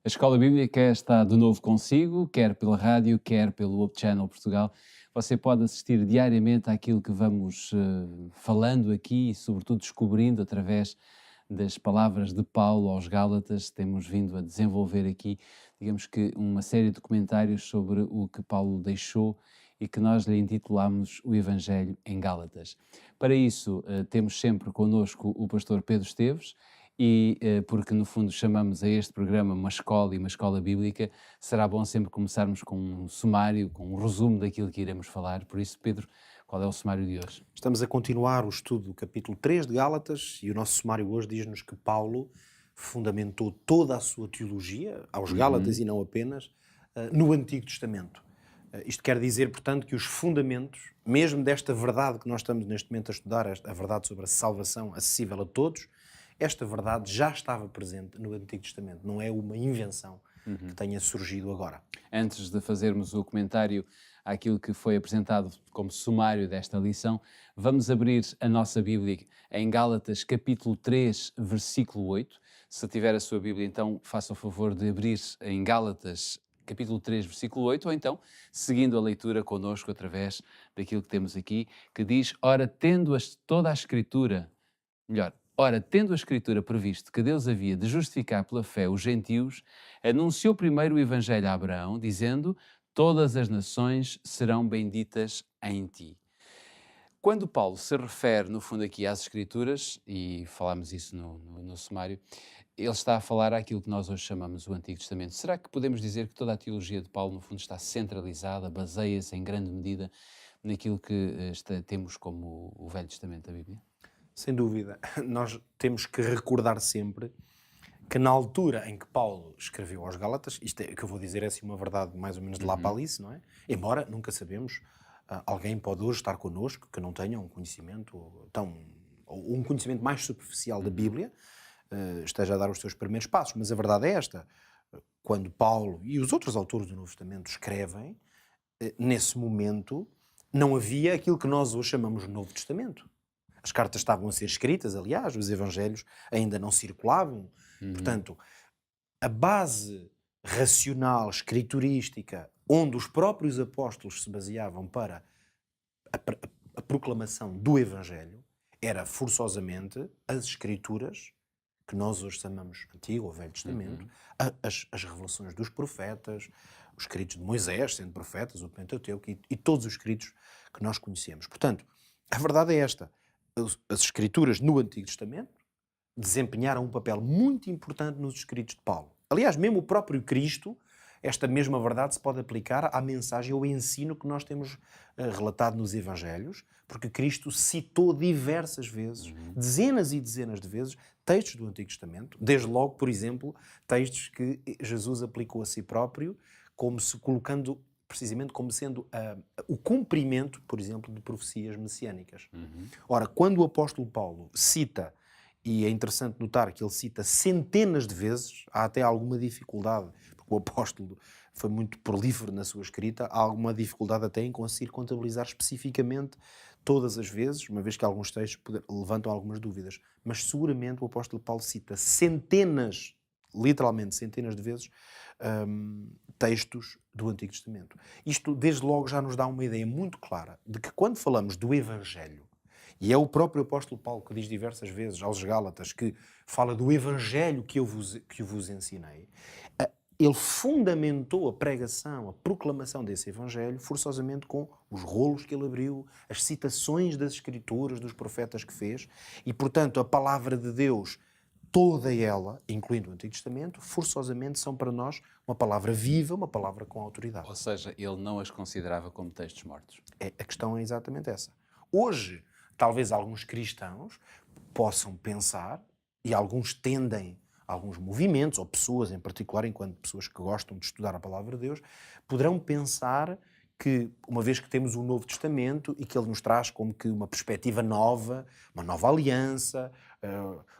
A Escola Bíblica está de novo consigo, quer pela rádio, quer pelo Hope Channel Portugal. Você pode assistir diariamente àquilo que vamos falando aqui e, sobretudo, descobrindo através das palavras de Paulo aos Gálatas. Temos vindo a desenvolver aqui, digamos que, uma série de documentários sobre o que Paulo deixou e que nós lhe intitulamos O Evangelho em Gálatas. Para isso, temos sempre connosco o pastor Pedro Esteves, e porque no fundo chamamos a este programa uma escola e uma escola bíblica, será bom sempre começarmos com um sumário, com um resumo daquilo que iremos falar. Por isso, Pedro, qual é o sumário de hoje? Estamos a continuar o estudo do capítulo 3 de Gálatas e o nosso sumário hoje diz-nos que Paulo fundamentou toda a sua teologia, aos Gálatas e não apenas, no Antigo Testamento. Isto quer dizer, portanto, que os fundamentos, mesmo desta verdade que nós estamos neste momento a estudar, a verdade sobre a salvação acessível a todos, esta verdade já estava presente no Antigo Testamento, não é uma invenção que tenha surgido agora. Antes de fazermos o comentário àquilo que foi apresentado como sumário desta lição, vamos abrir a nossa Bíblia em Gálatas capítulo 3, versículo 8. Se tiver a sua Bíblia, então faça o favor de abrir em Gálatas capítulo 3, versículo 8, ou então seguindo a leitura connosco através daquilo que temos aqui, que diz: Ora, toda a Escritura, Ora, tendo a Escritura previsto que Deus havia de justificar pela fé os gentios, anunciou primeiro o Evangelho a Abraão, dizendo: Todas as nações serão benditas em ti. Quando Paulo se refere, no fundo, aqui às Escrituras, e falámos isso no sumário, ele está a falar àquilo que nós hoje chamamos o Antigo Testamento. Será que podemos dizer que toda a teologia de Paulo, no fundo, está centralizada, baseia-se em grande medida naquilo que temos como o Velho Testamento da Bíblia? Sem dúvida, nós temos que recordar sempre que na altura em que Paulo escreveu aos Gálatas, isto é, que eu vou dizer é assim uma verdade mais ou menos de lá para ali, não é? Embora, nunca sabemos, alguém pode hoje estar connosco que não tenha um conhecimento ou um conhecimento mais superficial da Bíblia, esteja a dar os seus primeiros passos, mas a verdade é esta: quando Paulo e os outros autores do Novo Testamento escrevem, nesse momento não havia aquilo que nós hoje chamamos de Novo Testamento. As cartas estavam a ser escritas, aliás, os evangelhos ainda não circulavam. Portanto, a base racional, escriturística, onde os próprios apóstolos se baseavam para a proclamação do evangelho, era forçosamente as escrituras, que nós hoje chamamos Antigo ou Velho Testamento, as revelações dos profetas, os escritos de Moisés, sendo profetas, o Pentateuco e todos os escritos que nós conhecemos. Portanto, a verdade é esta: as escrituras no Antigo Testamento desempenharam um papel muito importante nos escritos de Paulo. Aliás, mesmo o próprio Cristo, esta mesma verdade se pode aplicar à mensagem ou ao ensino que nós temos relatado nos Evangelhos, porque Cristo citou diversas vezes, dezenas e dezenas de vezes, textos do Antigo Testamento, desde logo, por exemplo, textos que Jesus aplicou a si próprio, como se colocando precisamente como sendo o cumprimento, por exemplo, de profecias messiânicas. Ora, quando o apóstolo Paulo cita, e é interessante notar que ele cita centenas de vezes, há até alguma dificuldade, porque o apóstolo foi muito prolífero na sua escrita, há alguma dificuldade até em conseguir contabilizar especificamente todas as vezes, uma vez que alguns textos levantam algumas dúvidas. Mas seguramente o apóstolo Paulo cita centenas, literalmente centenas de vezes, textos do Antigo Testamento. Isto, desde logo, já nos dá uma ideia muito clara de que quando falamos do Evangelho, e é o próprio apóstolo Paulo que diz diversas vezes aos Gálatas que fala do Evangelho que eu vos ensinei, ele fundamentou a pregação, a proclamação desse Evangelho, forçosamente com os rolos que ele abriu, as citações das Escrituras, dos profetas que fez, e, portanto, a palavra de Deus, toda ela, incluindo o Antigo Testamento, forçosamente são para nós uma palavra viva, uma palavra com autoridade. Ou seja, ele não as considerava como textos mortos. A questão é exatamente essa. Hoje, talvez alguns cristãos possam pensar, e alguns tendem, alguns movimentos, ou pessoas em particular, enquanto pessoas que gostam de estudar a palavra de Deus, poderão pensar que, uma vez que temos o Novo Testamento e que ele nos traz como que uma perspectiva nova, uma nova aliança,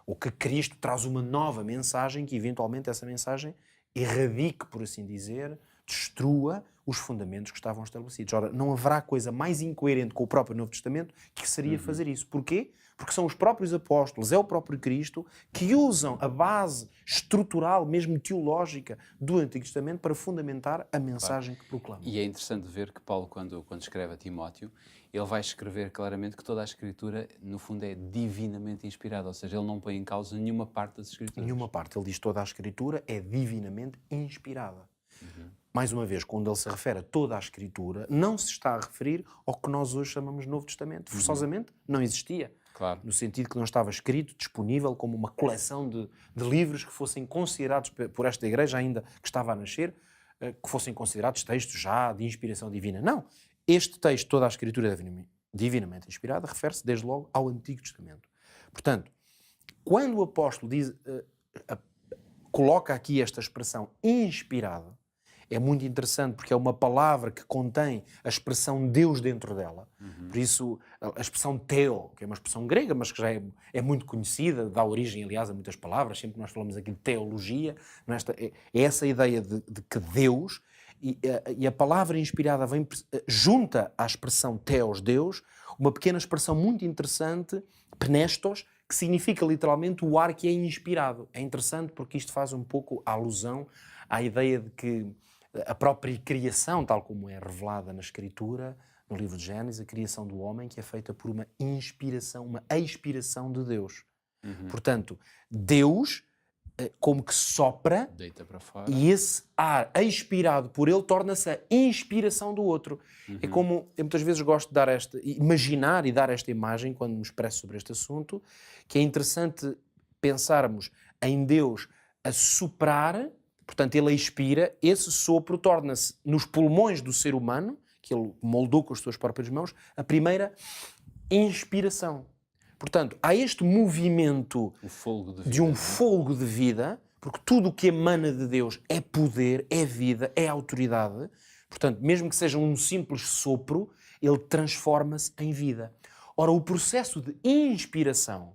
ou que Cristo traz uma nova mensagem, que eventualmente essa mensagem erradique, por assim dizer, destrua os fundamentos que estavam estabelecidos. Ora, não haverá coisa mais incoerente com o próprio Novo Testamento que seria fazer isso. Porquê? porque são os próprios apóstolos, é o próprio Cristo, que usam a base estrutural, mesmo teológica, do Antigo Testamento para fundamentar a mensagem que proclamam. E é interessante ver que Paulo, quando escreve a Timóteo, ele vai escrever claramente que toda a Escritura, no fundo, é divinamente inspirada, ou seja, ele não põe em causa nenhuma parte das Escrituras. Nenhuma parte. Ele diz que toda a Escritura é divinamente inspirada. Mais uma vez, quando ele se refere a toda a Escritura, não se está a referir ao que nós hoje chamamos de Novo Testamento. Forçosamente, não existia. Claro. No sentido que não estava escrito, disponível como uma coleção de livros que fossem considerados por esta igreja ainda que estava a nascer, que fossem considerados textos já de inspiração divina. Não. Este texto, toda a Escritura é divinamente inspirada, refere-se desde logo ao Antigo Testamento. Portanto, quando o apóstolo coloca aqui esta expressão inspirada, é muito interessante porque é uma palavra que contém a expressão Deus dentro dela. Por isso, a expressão theo, que é uma expressão grega, mas que já é muito conhecida, dá origem, aliás, a muitas palavras. Sempre que nós falamos aqui de teologia, é essa ideia de que Deus, e a palavra inspirada vem junta à expressão theos, Deus, uma pequena expressão muito interessante, pnestos, que significa literalmente o ar que é inspirado. É interessante porque isto faz um pouco a alusão à ideia de que a própria criação, tal como é revelada na Escritura, no livro de Gênesis, a criação do homem, que é feita por uma inspiração, uma expiração de Deus. Portanto, Deus como que sopra, deita para fora, e esse ar expirado por ele torna-se a inspiração do outro. É como eu muitas vezes gosto de imaginar e dar esta imagem quando me expresso sobre este assunto, que é interessante pensarmos em Deus a soprar, portanto ele expira, esse sopro torna-se nos pulmões do ser humano, que ele moldou com as suas próprias mãos, a primeira inspiração. Portanto, há este movimento de um fôlego de vida, porque tudo o que emana de Deus é poder, é vida, é autoridade. Portanto, mesmo que seja um simples sopro, ele transforma-se em vida. Ora, o processo de inspiração,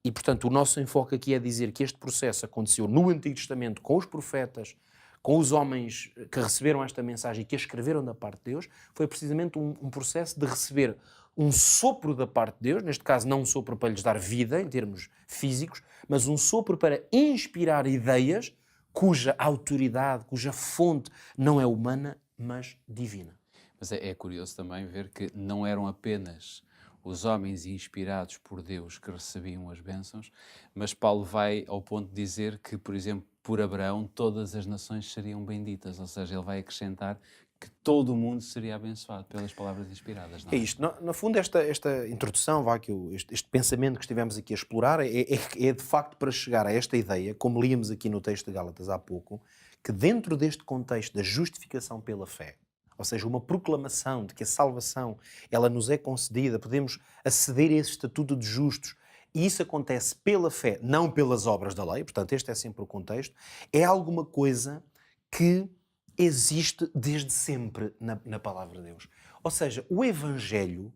e portanto o nosso enfoque aqui é dizer que este processo aconteceu no Antigo Testamento com os profetas, com os homens que receberam esta mensagem e que a escreveram da parte de Deus, foi precisamente um processo de receber um sopro da parte de Deus, neste caso não um sopro para lhes dar vida em termos físicos, mas um sopro para inspirar ideias cuja autoridade, cuja fonte não é humana, mas divina. Mas é curioso também ver que não eram apenas os homens inspirados por Deus que recebiam as bênçãos, mas Paulo vai ao ponto de dizer que, por exemplo, por Abraão todas as nações seriam benditas, ou seja, ele vai acrescentar que todo o mundo seria abençoado pelas palavras inspiradas. Não é? É isto. No fundo, esta introdução, este pensamento que estivemos aqui a explorar, é de facto para chegar a esta ideia, como líamos aqui no texto de Gálatas há pouco, que dentro deste contexto da justificação pela fé, ou seja, uma proclamação de que a salvação ela nos é concedida, podemos aceder a esse estatuto de justos, e isso acontece pela fé, não pelas obras da lei, portanto este é sempre o contexto, é alguma coisa que existe desde sempre na palavra de Deus. Ou seja, o Evangelho,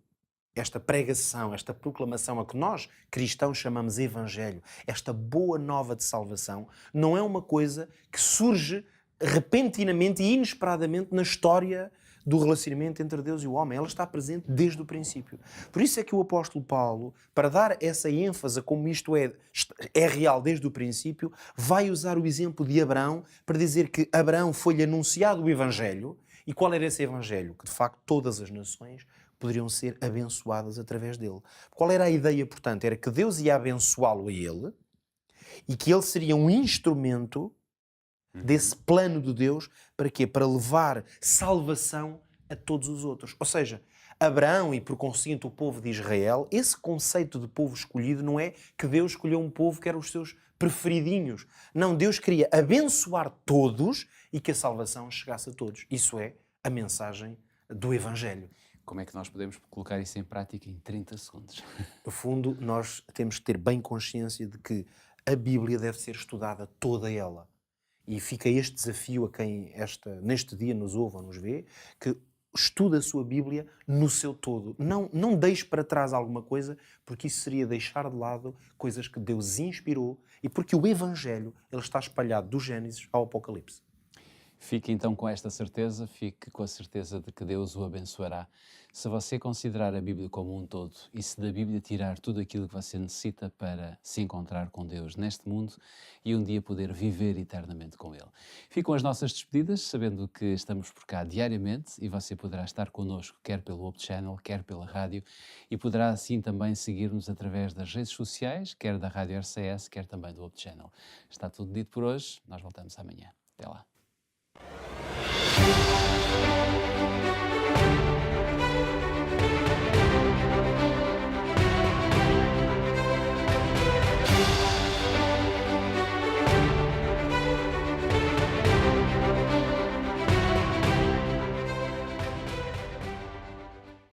esta pregação, esta proclamação, a que nós cristãos chamamos Evangelho, esta boa nova de salvação, não é uma coisa que surge repentinamente e inesperadamente na história do relacionamento entre Deus e o homem. Ela está presente desde o princípio. Por isso é que o apóstolo Paulo, para dar essa ênfase a como isto é real desde o princípio, vai usar o exemplo de Abraão para dizer que Abraão foi-lhe anunciado o Evangelho. E qual era esse Evangelho? Que de facto todas as nações poderiam ser abençoadas através dele. Qual era a ideia, portanto? Era que Deus ia abençoá-lo a ele e que ele seria um instrumento desse plano de Deus, para quê? Para levar salvação a todos os outros. Ou seja, Abraão e por conseguinte o povo de Israel, esse conceito de povo escolhido não é que Deus escolheu um povo que eram os seus preferidinhos. Não, Deus queria abençoar todos e que a salvação chegasse a todos. Isso é a mensagem do Evangelho. Como é que nós podemos colocar isso em prática em 30 segundos? No fundo, nós temos que ter bem consciência de que a Bíblia deve ser estudada toda ela. E fica este desafio a quem neste dia nos ouve ou nos vê, que estuda a sua Bíblia no seu todo. Não deixe para trás alguma coisa, porque isso seria deixar de lado coisas que Deus inspirou e porque o Evangelho ele está espalhado do Gênesis ao Apocalipse. Fique então com esta certeza, fique com a certeza de que Deus o abençoará. Se você considerar a Bíblia como um todo e se da Bíblia tirar tudo aquilo que você necessita para se encontrar com Deus neste mundo e um dia poder viver eternamente com Ele. Ficam as nossas despedidas, sabendo que estamos por cá diariamente e você poderá estar connosco quer pelo Hope Channel, quer pela rádio e poderá assim também seguir-nos através das redes sociais, quer da Rádio RCS, quer também do Hope Channel. Está tudo dito por hoje, nós voltamos amanhã. Até lá.